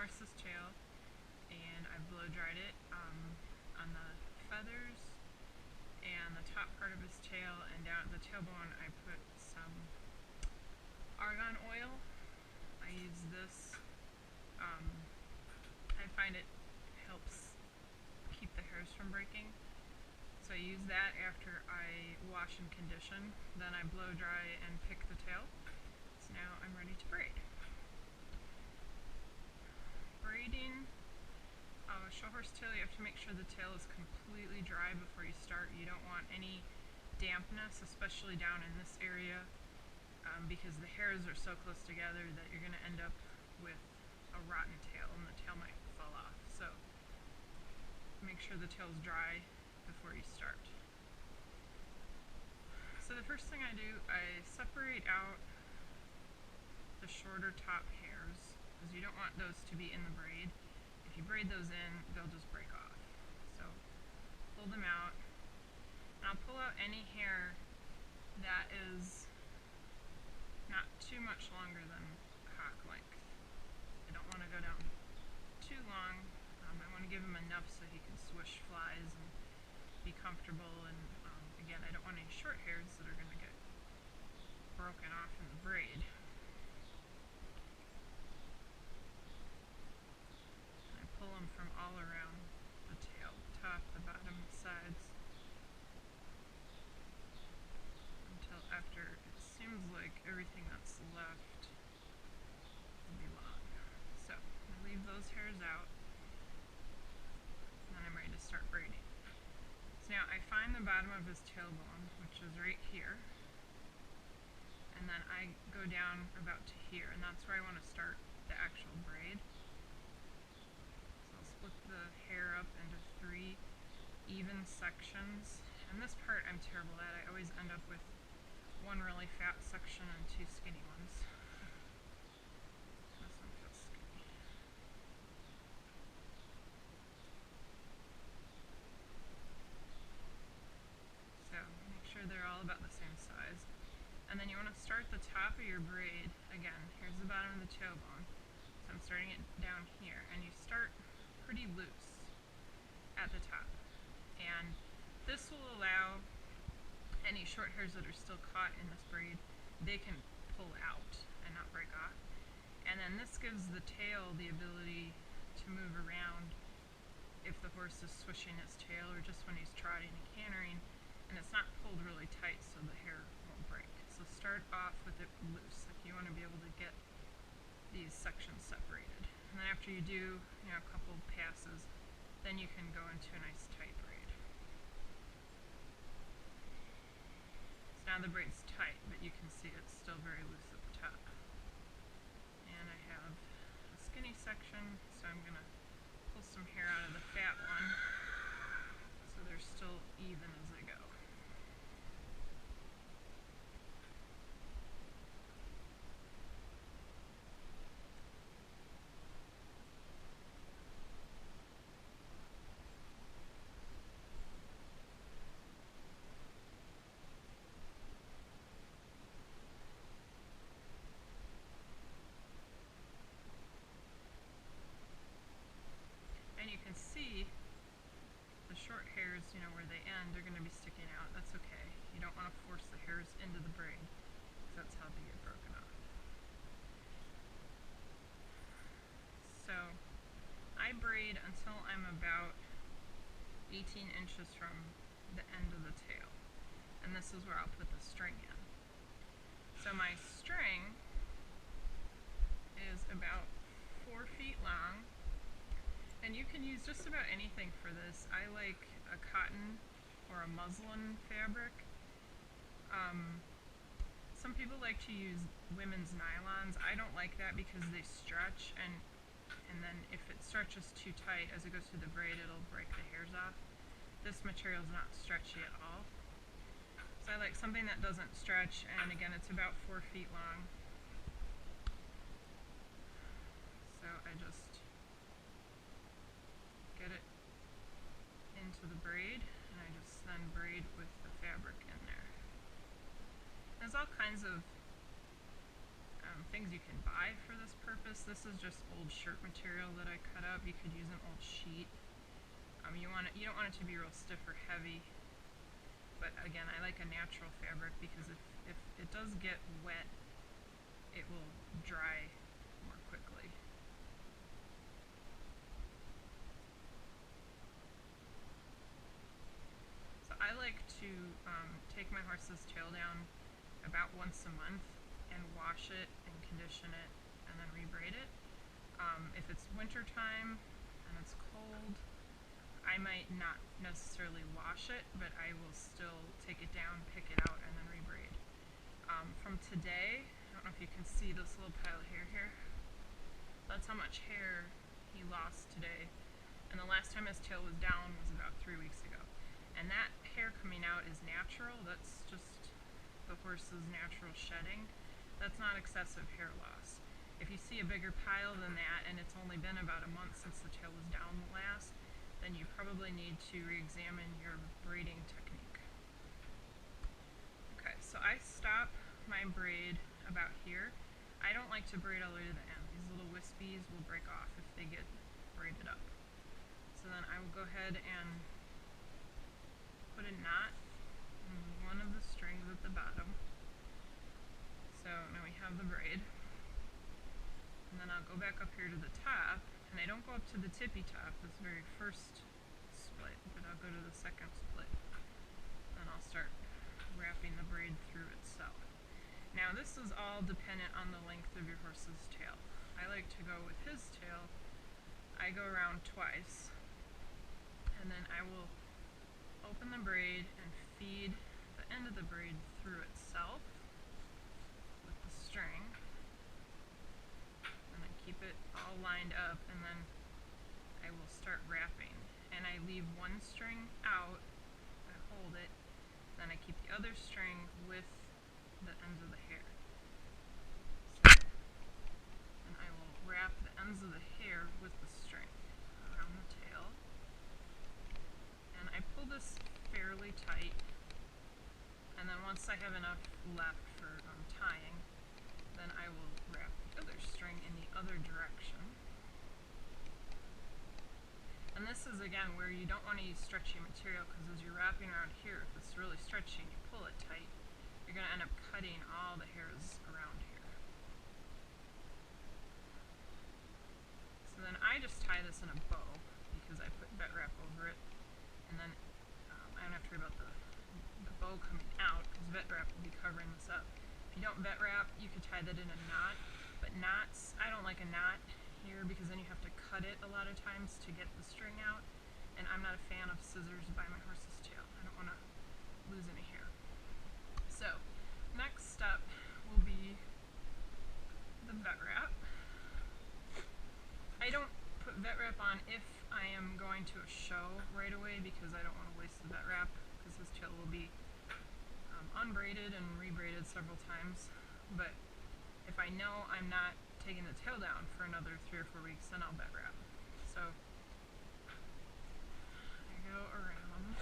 horse's tail, and I blow dried it on the feathers and the top part of his tail, and down at the tailbone I put some argan oil. I use this. I find it helps keep the hairs from breaking. So I use that after I wash and condition. Then I blow dry and pick the tail. So now I'm ready to braid. Braiding a show horse tail, you have to make sure the tail is completely dry before you start. You don't want any dampness, especially down in this area, because the hairs are so close together that you're going to end up with a rotten tail and the tail might fall off. So make sure the tail's dry before you start. So the first thing I do, I separate out the shorter top hairs, because you don't want those to be in the braid. If you braid those in, they'll just break off. So pull them out, and I'll pull out any hair that is not too much longer than cock length. I don't want to go down too long. I want to give him enough so he can swish flies and be comfortable, and again, I don't want any short hairs that are going to get broken off in the braid. And I pull them from all around the tail, the top, the bottom, the sides, until after it seems like everything that's left will be long. So I leave those hairs out, and then I'm ready to start braiding. So now I find the bottom of his tailbone, which is right here, and then I go down about to here, and that's where I want to start the actual braid. So I'll split the hair up into 3 even sections, and this part I'm terrible at. I always end up with 1 really fat section and 2 skinny ones. This one feels skinny. So make sure they're all about the same size. And then you want to start the top of your braid. Again, here's the bottom of the tailbone. So I'm starting it down here, and you start pretty loose at the top. And this will allow any short hairs that are still caught in this braid, they can pull out and not break off. And then this gives the tail the ability to move around if the horse is swishing its tail, or just when he's trotting and cantering, and it's not pulled really tight so the hair won't break. So start off with it loose. Like, you want to be able to get these sections separated. And then after you do, a couple passes, then you can go into a nice tight braid. So now the braid's tight, but you can see it's still very loose at the top. And I have a skinny section, so I'm going to pull some hair out of the fat one so they're still even as I go. And you can see the short hairs, where they end, they're going to be sticking out. That's okay. You don't want to force the hairs into the braid, because that's how they get broken off. So I braid until I'm about 18 inches from the end of the tail. And this is where I'll put the string in. So my string is about 4 feet long. And you can use just about anything for this. I like a cotton or a muslin fabric. Some people like to use women's nylons. I don't like that because they stretch, and then if it stretches too tight as it goes through the braid, it'll break the hairs off. This material is not stretchy at all. So I like something that doesn't stretch, and again, it's about 4 feet long. So I just get it into the braid, and I just then braid with the fabric in there. There's all kinds of things you can buy for this purpose. This is just old shirt material that I cut up. You could use an old sheet. You don't want it to be real stiff or heavy, but again, I like a natural fabric because if it does get wet, it will dry more quickly. So I like to take my horse's tail down about once a month and wash it and condition it and then rebraid it. If it's winter time and it's cold, I might not necessarily wash it, but I will still take it down, pick it out, and then rebraid. From today, I don't know if you can see this little pile of hair here. That's how much hair he lost today. And the last time his tail was down was about 3 weeks ago. And that hair coming out is natural. That's just the horse's natural shedding. That's not excessive hair loss. If you see a bigger pile than that and it's only been about a month since the tail was down the last, then you probably need to re-examine your braiding technique. Okay, so I stop my braid about here. I don't like to braid all the way to the end. These little wispies will break off if they get braided up. So then I will go ahead and put a knot in one of the strings at the bottom. So now we have the braid. And then I'll go back up here to the top, and I don't go up to the tippy top, this very first split, but I'll go to the second split. Then I'll start wrapping the braid through itself. Now this is all dependent on the length of your horse's tail. I like to go with his tail, I go around twice, and then I will open the braid and feed the end of the braid through itself with the string. Keep it all lined up, and then I will start wrapping. And I leave one string out, I hold it, then I keep the other string with the ends of the hair. So, and I will wrap the ends of the hair with the string around the tail. And I pull this fairly tight, and then once I have enough left for tying, then I will wrap the other string in the other direction. And this is again where you don't want to use stretchy material, because as you're wrapping around here, if it's really stretchy and you pull it tight, you're going to end up cutting all the hairs around here. So then I just tie this in a bow because I put vet wrap over it, and then I don't have to worry about the bow coming out because vet wrap will be covering this up. If you don't vet wrap, you could tie that in a knot, but knots, I don't like a knot here because then you have to cut it a lot of times to get the string out, and I'm not a fan of scissors by my horse's tail. I don't want to lose any hair. So, next step will be the vet wrap. I don't put vet wrap on if I am going to a show right away because I don't want to waste the vet wrap, because his tail will be unbraided and rebraided several times. But if I know I'm not taking the tail down for another 3 or 4 weeks, then I'll vet wrap. So I go around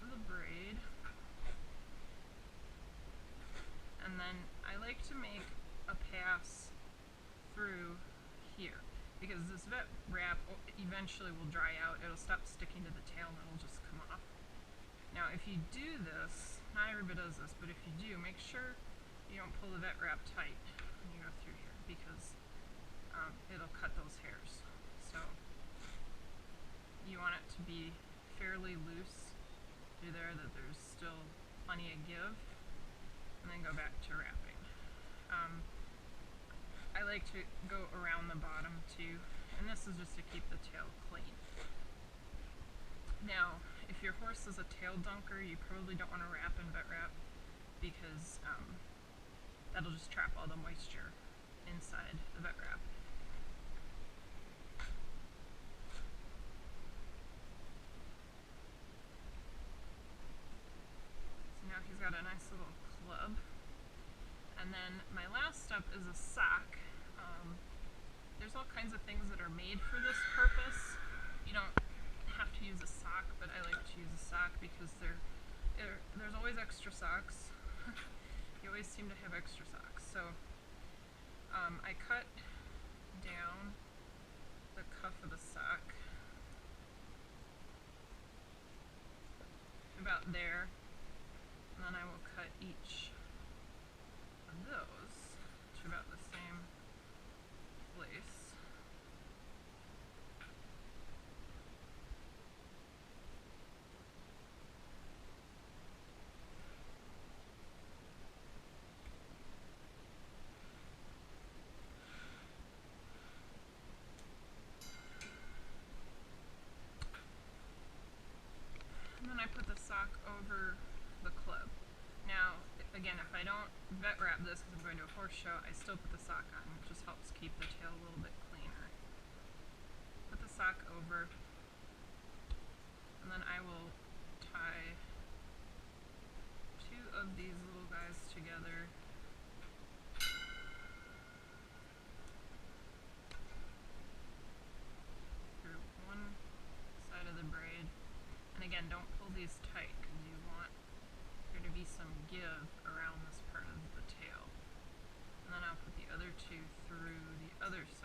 the braid, and then I like to make a pass through here because this vet wrap eventually will dry out. It'll stop sticking to the tail and it'll just come off. Now if you do this, not everybody does this, but if you do, make sure you don't pull the vet wrap tight when you go through here, because it'll cut those hairs. So you want it to be fairly loose through there, that there's still plenty of give, and then go back to wrapping. I like to go around the bottom too, and this is just to keep the tail clean. Now, if your horse is a tail dunker, you probably don't want to wrap in vet wrap because that'll just trap all the moisture inside the vet wrap. So now he's got a nice little club. And then my last step is a sock. There's all kinds of things that are made for this purpose. You don't have to use a sock, but I like to use a sock because there's always extra socks. you always seem to have extra socks. So I cut down the cuff of the sock about there, and then I will cut each of those to about the same place. And then I put the sock over the club. Now, again, if I don't vet wrap this because I'm going to a horse show, I still put the sock on. It just helps keep the tail a little bit cleaner. Put the sock over, and then I will tie two of these little guys together. Through one side of the braid. And again, don't pull these tight because you want there to be some give around this part of the tail. And then I'll put the other two through the other side.